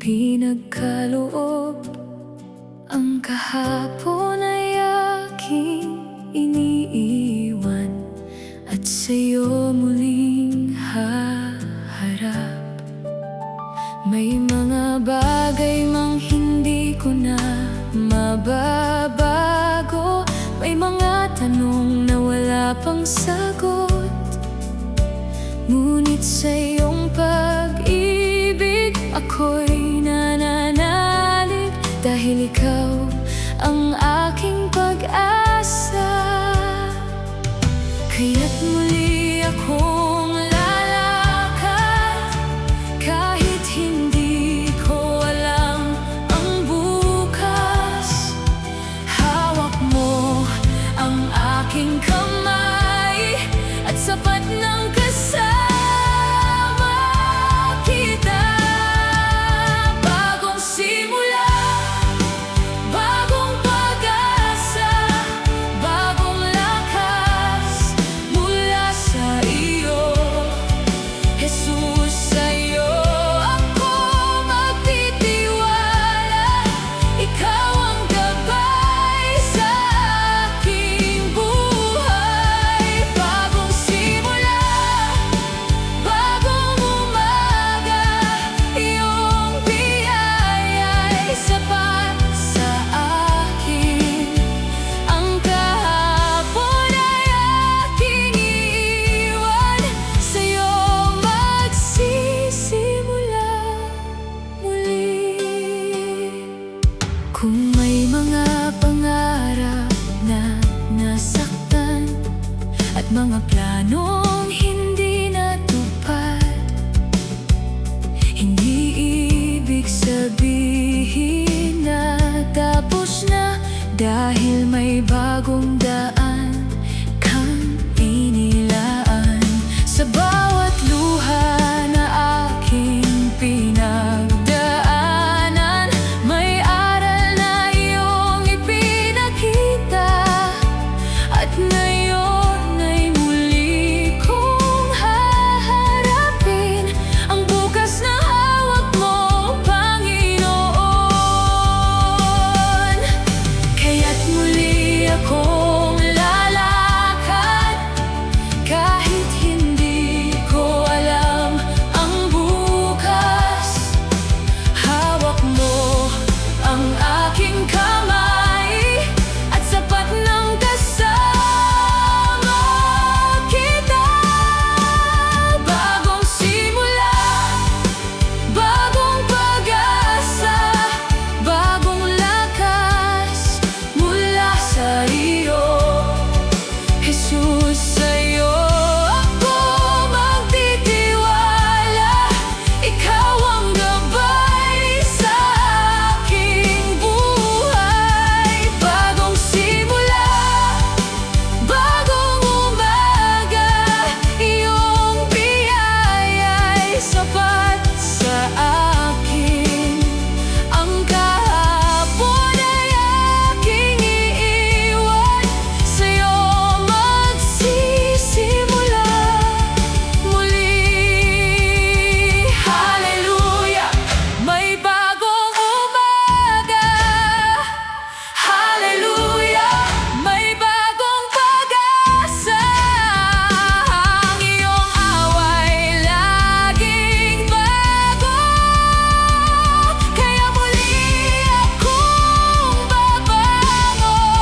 ipinagkaloob. Ang kahapon ay aking iniiwan at sa'yo muling haharap. May mga bagay mang hindi ko na mababago, may mga tanong na wala pang sagot. Ngunit sa iyong pag-ibig ako'y nananalig, dahil ikaw ang aking pag-asa. Kaya't muli akong lalakad, kahit hindi ko alam ang bukas. Hawak mo ang aking kamay at sapat ng kasama kita. Bagong simula, bagong pag-asa, bagong lakas mula sa iyo. Jesus, sa'yo ako magtitiwala. Ikaw ang gabay sa aking buhay. Bagong simula, bagong umaga, iyong biyaya'y sapat sa akin. Ang kahapon ay aking iiwan, sa'yo magsisimula muli. Kung may mga pangarap na nasaktan at mga planong hindi natupad, hindi ibig sabihin na tapos na, dahil may bagong daan kang inilaan. Sa bawat luha na aking pinagdaanan, may aral na iyong ipinakita. At ngayon ay muli kong haharapin ang bukas na hawak mo, Panginoon. Kaya't muli akong lalakad, kahit hindi ko alam ang bukas. Hawak mo ang aking kamay at sapat ng kasama kita. Bagong simula, bagong pag-asa, bagong lakas mula sa iyo. Jesus, sa'yo ako magtitiwala. Ikaw ang gabay sa aking buhay. Bagong simula, bagong umaga, iyong biyaya'y sapat sa akin. Ang kahapon ay aking iiwan, sa'yo magsisimula muli. Hallelujah! May bagong umaga. Hallelujah! May bagong pag-asa. Ang iyong away laging bago, kaya muli akong babangon.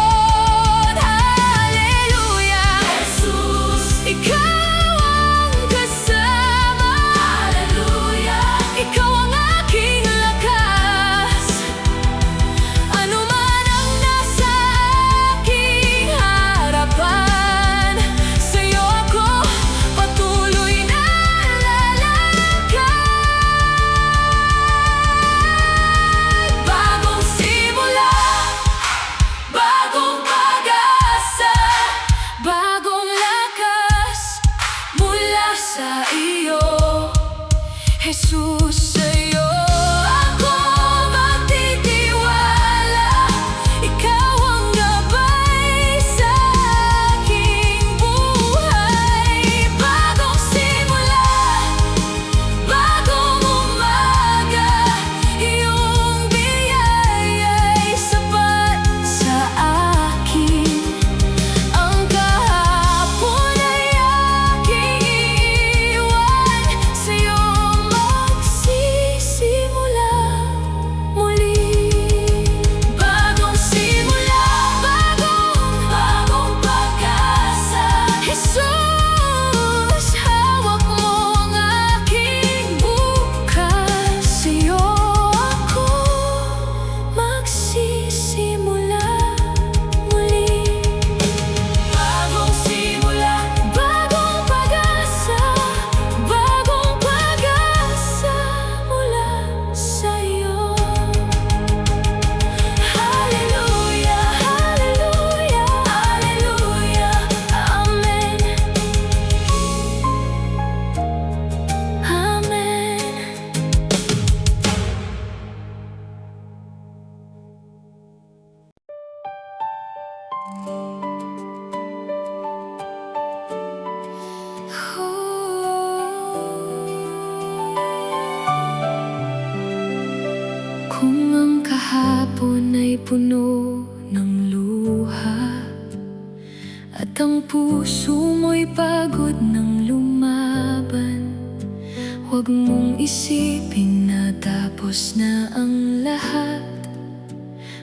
Hallelujah! Jesus, ikaw ang kasama. Hallelujah! Ikaw ang aking lakas. Ano man ang nasa aking harapan, sa'yo ako patuloy na lalakad. Bagong simula, bagong pag-asa, bagong lakas mula sa iyo. Jesus, sa'yo ako magtitiwala. Ikaw ang gabay sa aking buhay. Bagong simula, bagong umaga, hapon ay puno ng luha, at ang puso mo'y pagod ng lumaban. Huwag mong isipin na tapos na ang lahat,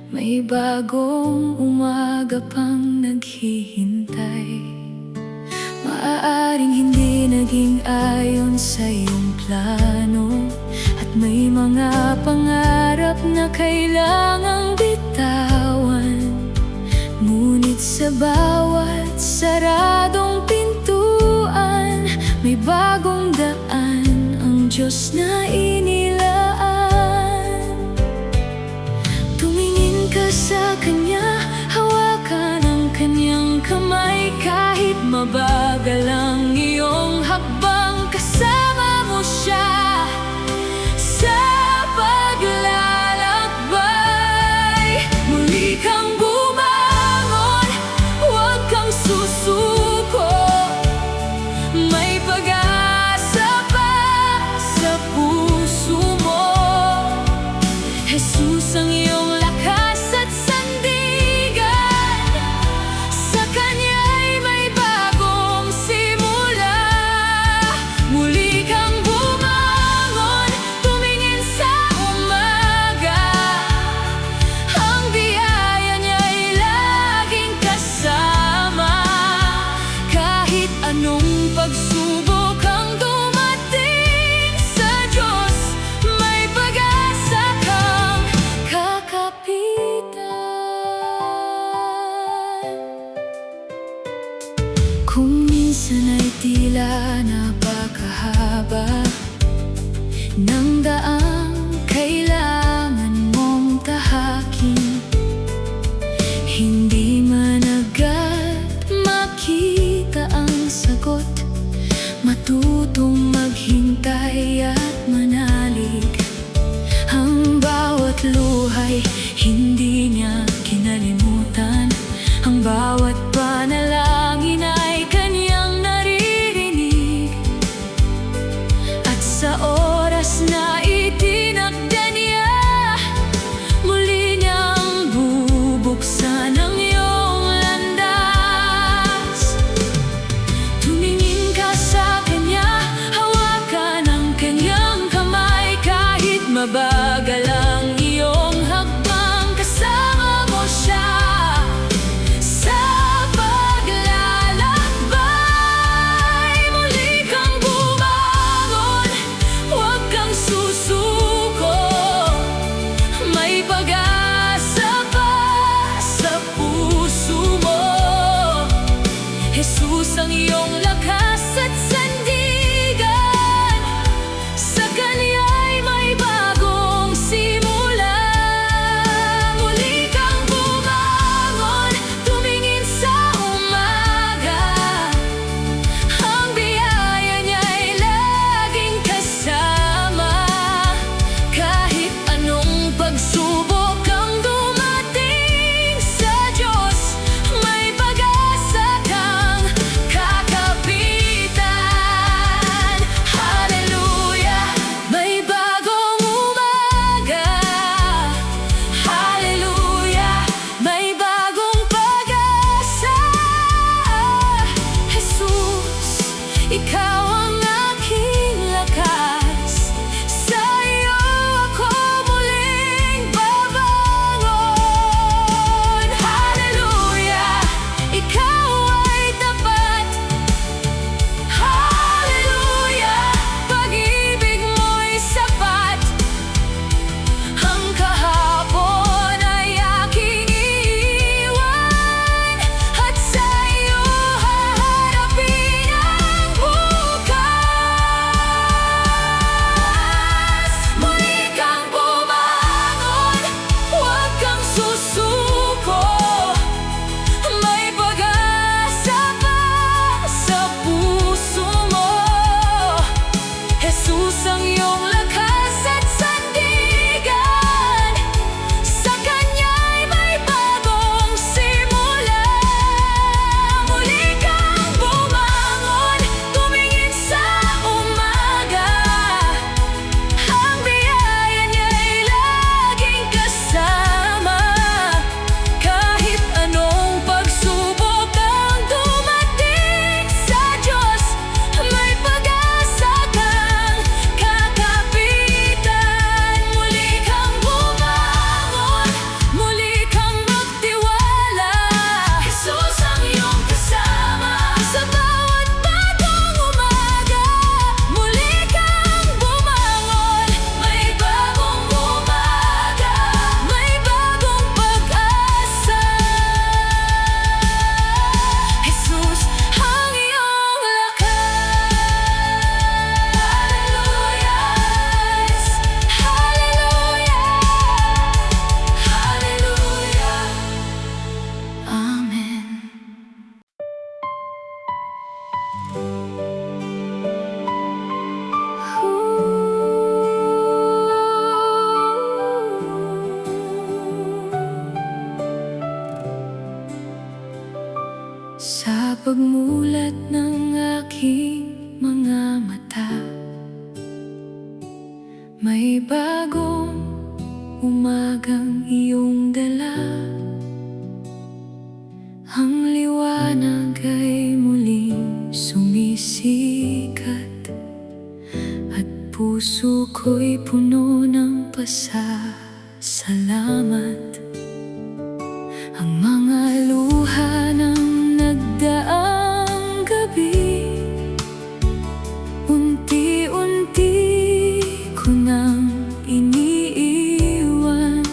may bagong umaga pang naghihintay. Maaaring hindi naging ayon sa iyong plano, at may mga pangarap na kailangang bitawan. Ngunit sa bawat saradong pintuan, may bagong daan ang Diyos na inilaan. Tumingin ka sa Kanya, hawakan ang Kanyang kamay. Kahit mabagal ang iyong hakbang, kasama mo siya sa paglalakbay. Muli kang bumangon, huwag kang susuko, may pag-asa pa sa puso mo. Jesus ang iyong lakas at sandigan, sa Kanya'y may bagong simula. Muli kang bumangon, tumingin sa umaga, ang biyaya niya'y laging kasama. Kahit anong pagsubok ang dumating, sa Diyos may pag-asa kang kakapitan. Kung minsan ay tila napakahaba ng daang kailangan mong tahakin, hindi man agad makita ang sagot, matutong maghintay at manalig. Ang bawat luhay hindi niya kinalimutan, ang bawat panalangin ay Kanyang naririnig. At sa oras na itinakda niya, muli niyang bubuksan ang iyong landas. Tumingin ka sa Kanya, hawakan ang Kanyang kamay. Kahit mabagal ang iyong hakbang, kasama mo siya sa paglalakbay. Muli kang bumangon, huwag kang susuko, may pag-asa pa sa puso mo. Jesus ang iyong lakas at sandigan, sa Kanya'y may bagong simula. Muli kang bumangon, tumingin sa umaga, ang biyaya niya'y laging kasama. Kahit anong pagsubok ang dumating, sa Diyos may pag-asa kang kakapitan. Hallelujah, may bagong umaga. Hallelujah, may bagong pag-asa. Jesus, ikaw ang aking lakas, sa iyo ako muling babangon. Hallelujah, ikaw ay tapat. Hallelujah, pag-ibig mo'y sapat. Ang kahapon ay aking iiwan, at sa iyo haharapin ang bukas. Sa pagmulat ng aking mga mata, may bagong umagang iyong dala. Ang liwanag ay muling sumisikat, at puso ko'y puno ng pasasalamat. Ang mga luha ng nagdaang gabi, unti-unti ko nang iniiwan,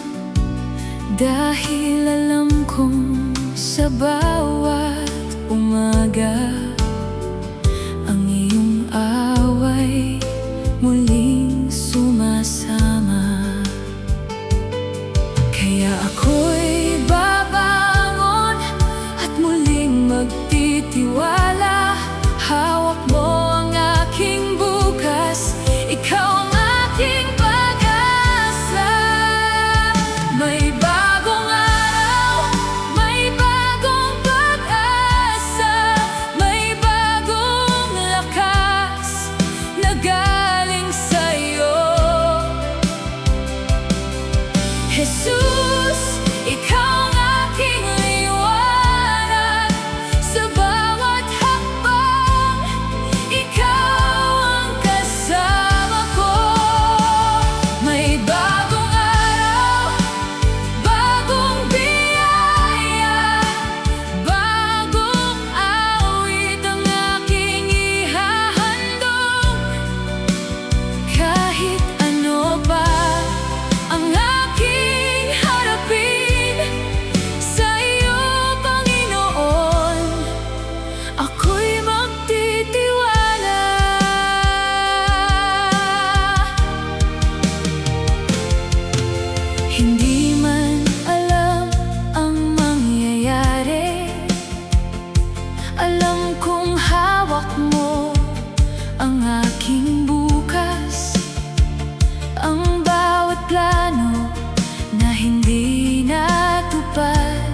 dahil alam kong sa bawat umaga ang iyong away muling sumasama. Kaya ako'y babangon at muling magtitiwala. Hawak mo ang aking bukas, ikaw ang aking pag-asa. May bagong araw, may bagong pag-asa, may bagong lakas na galing sa'yo, Jesus. Ikaw ang aking liwanag sa bawat hakbang, ikaw ang kasama ko. May bagong araw, bagong biyaya, bagong awit ang aking ihahandog. Kahit ano pa ang aking harapin, sa iyo, Panginoon, ako'y magtitiwala. Hindi man alam ang mangyayari, alam kong hawak mo ang aking bukas. Ang bawat plano na hindi natupad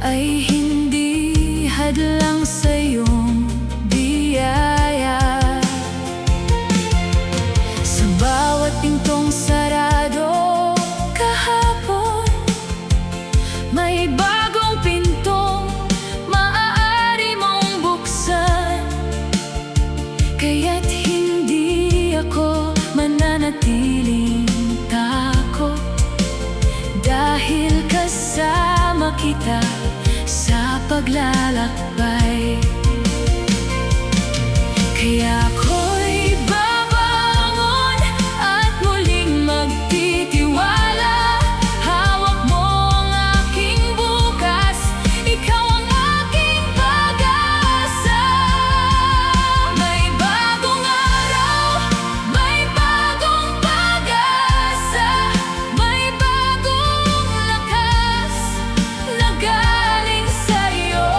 ay hindi hadlang sa iyong biyaya. Sa bawat pintong sarado kahapon, may bagong pintong maaari mong buksan. Kaya't hindi ako mananatiling takot, dahil kasama kita sa paglalakbay. Kaya ako'y babangon at muling magtitiwala. Hawak mo ang aking bukas, ikaw ang aking pag-asa. May bagong araw, may bagong pag-asa, may bagong lakas na galing sa'yo,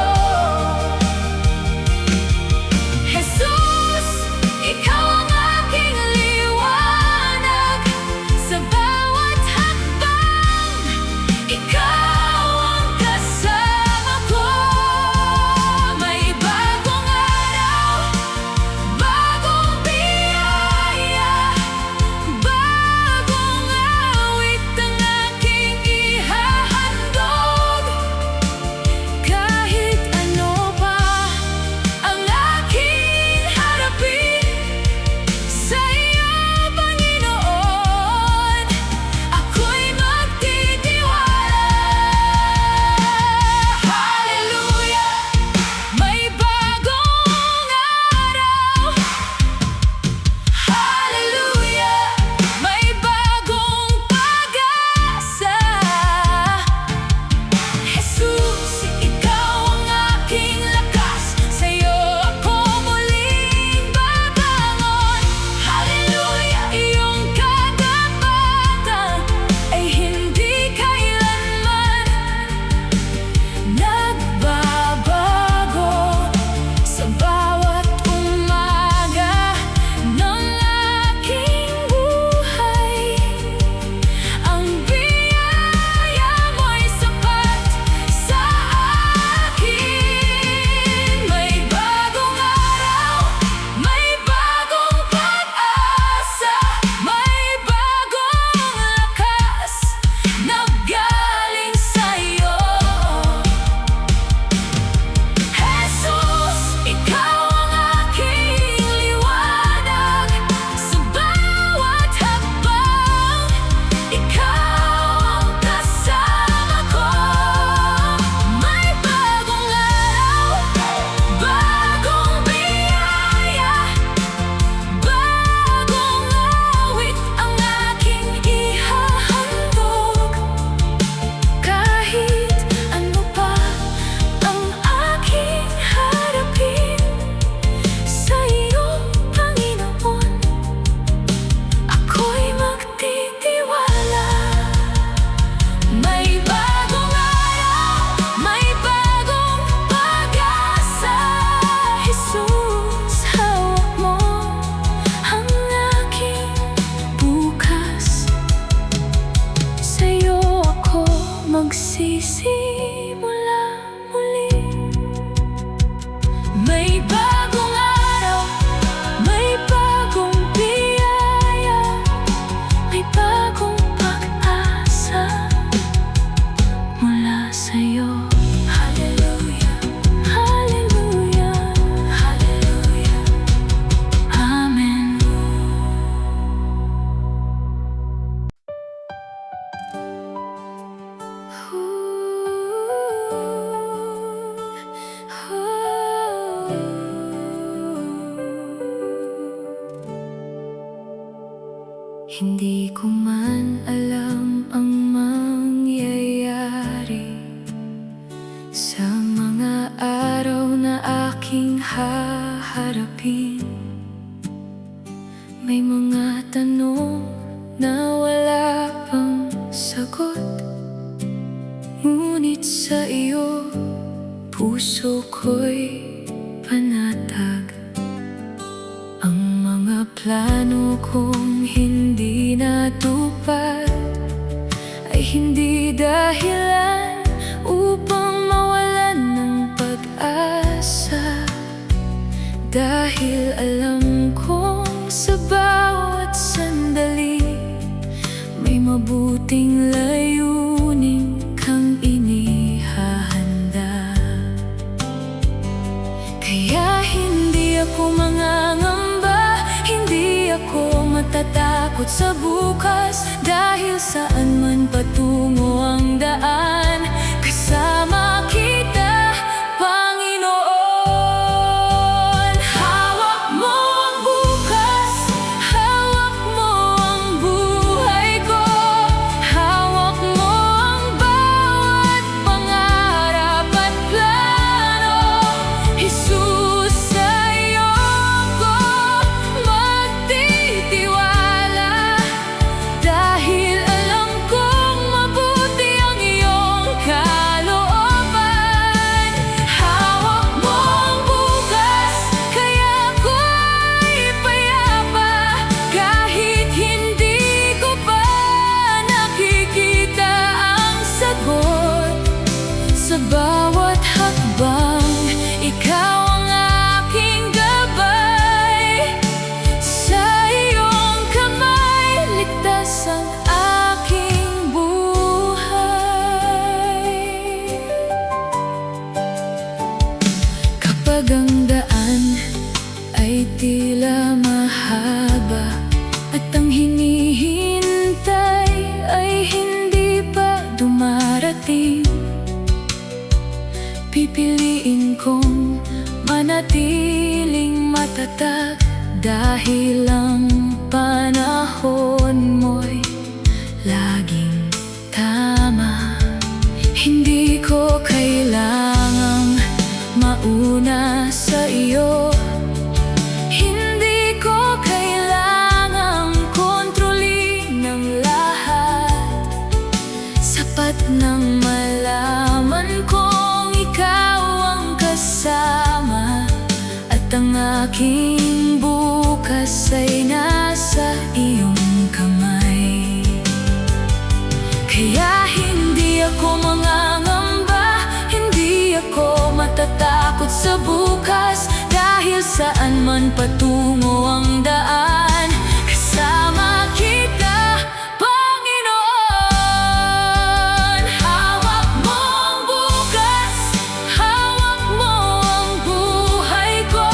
Hindi ko man alam ang mangyayari sa mga araw na aking haharapin. May mga tanong na wala pang sagot, ngunit sa iyo puso ko'y panatag. Ang mga plano kong hindi natupad ay hindi dahilan upang mawalan ng pag-asa. Dahil alam kong sa bawat sandali may mabuting layunin kang inihahanda. Kaya hindi ako mangangamba, hindi ako matatakot sa bukas. Dahil saan man patungo ang daan, kasama kita, Panginoon. Hawak mo ang bukas, hawak mo ang buhay ko, hawak mo ang bawat pangarap at plano. Jesus, sa iyo ko magtitiwala, dahil alam kong mabuti ang iyong kalooban. Hawak mo ang bukas, kaya ako'y payapa, kahit hindi ko pa nakikita ang sagot. Sa bawat hakbang, ikaw ang aking gabay. Sa iyong kamay, ligtas ang aking buhay. Kapag ang daan ay tila mahaba at ang hinihintay ay hindi pa dumarating, pipiliin kong manatiling matatag, dahil ang panahon mo'y laging tama. Hindi ko kailangang mauna sa iyo, hindi ko kailangang kontrolin ang lahat. Sapat nang malaman kong ikaw ang kasama, at ang aking bukas ay nasa iyong kamay. Kaya hindi ako mangangamba, hindi ako matatakot sa bukas. Dahil saan man patungo ang daan, kasama kita, Panginoon. Hawak mo ang bukas, hawak mo ang buhay ko,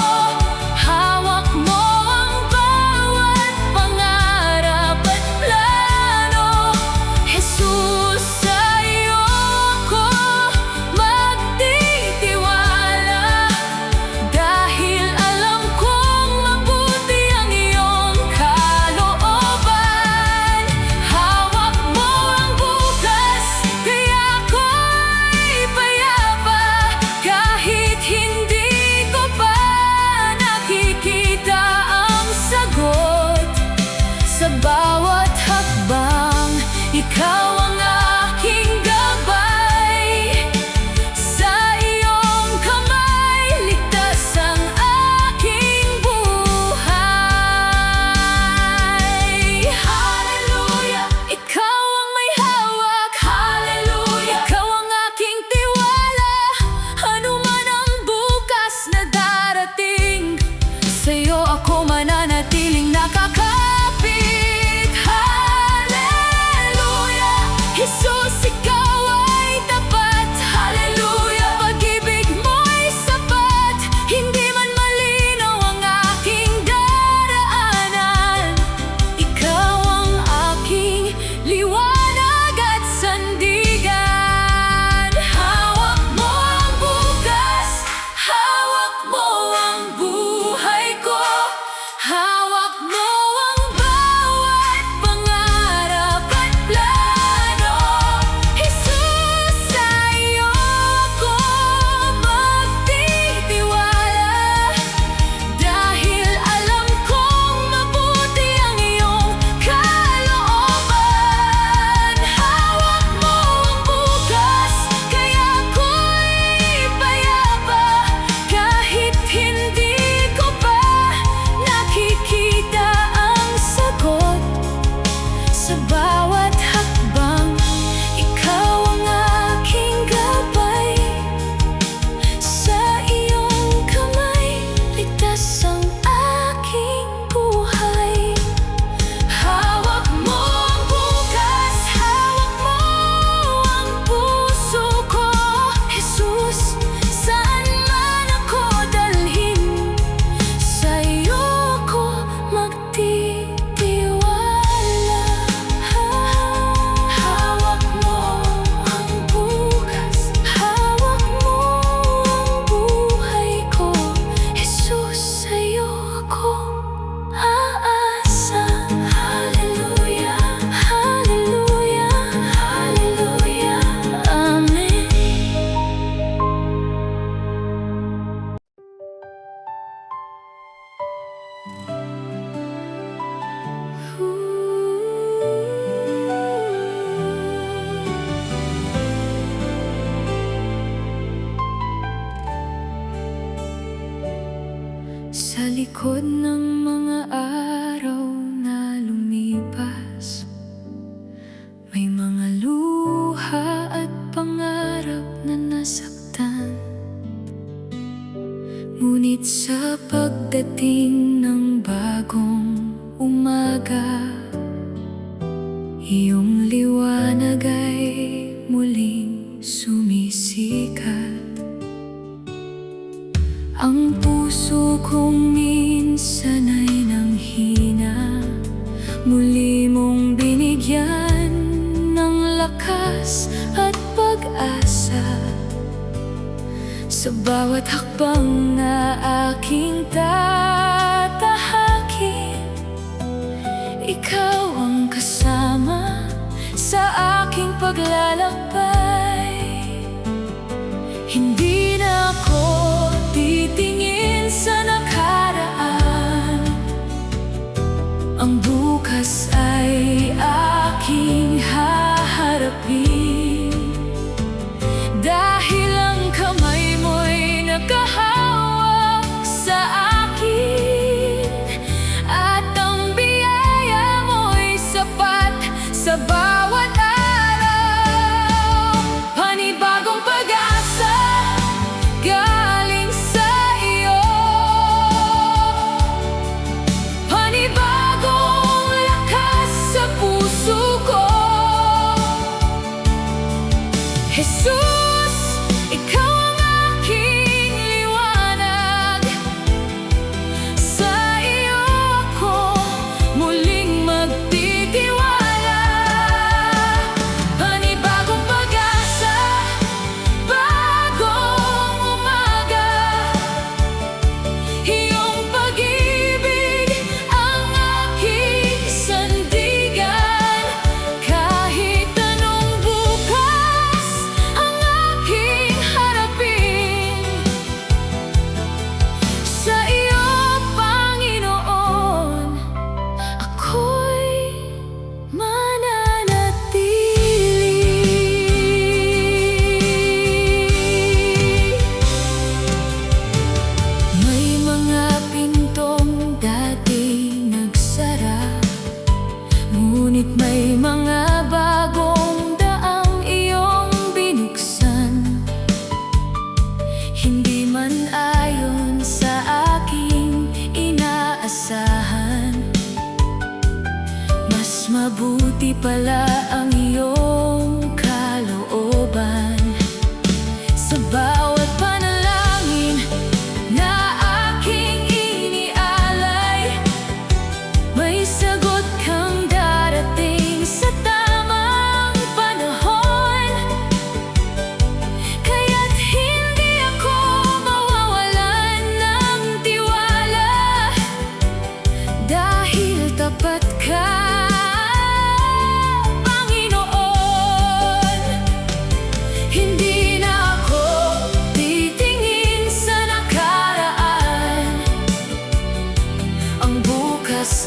hawak mo ang bawat pangarap at plano. Jesus, sa iyo ko magtitiwala, dahil alam kong mabuti ang iyong Sa likod ng mga araw na lumipas, may mga luha at pangarap na nasaktan. Ngunit sa pagdating ng bagong umaga, iyong liwanag ay muling sumisikat. Ang puso kong minsan ay nanghina, muli mong binigyan ng lakas at pag-asa. Sa bawat hakbang na aking tatahakin, ikaw ang kasama sa aking paglalakbay. Hindi na ako titingin sa nakaraan, ang bukas ay aking haharapin. Dahil ang kamay mo'y nakahawak sa akin, at ang biyaya mo'y sapat sa bawat araw. Panibagong pag-asa galing sa iyo, panibagong lakas sa puso ko. Jesus, ikaw ang aking liwanag, sa iyo ako muling magtitiwala. Panibagong pag-asa, bagong umaga, iyong pag-ibig ang aking sandigan. Kahit anong bukas ang aking harapin, sa iyo, Panginoon, ako'y mananatili. May mga pintong dati nagsara, ngunit may mga bagong daang iyong binuksan. Hindi man ayon sa aking inaasahan, mas mabuti pala ang iyong kalooban. Sa bawat panalangin na aking inialay, may sagot kang darating sa tamang panahon. Kaya't hindi ako mawawalan ng tiwala, dahil tapat ka, Panginoon. Hindi na ako titingin sa nakaraan, ang bukas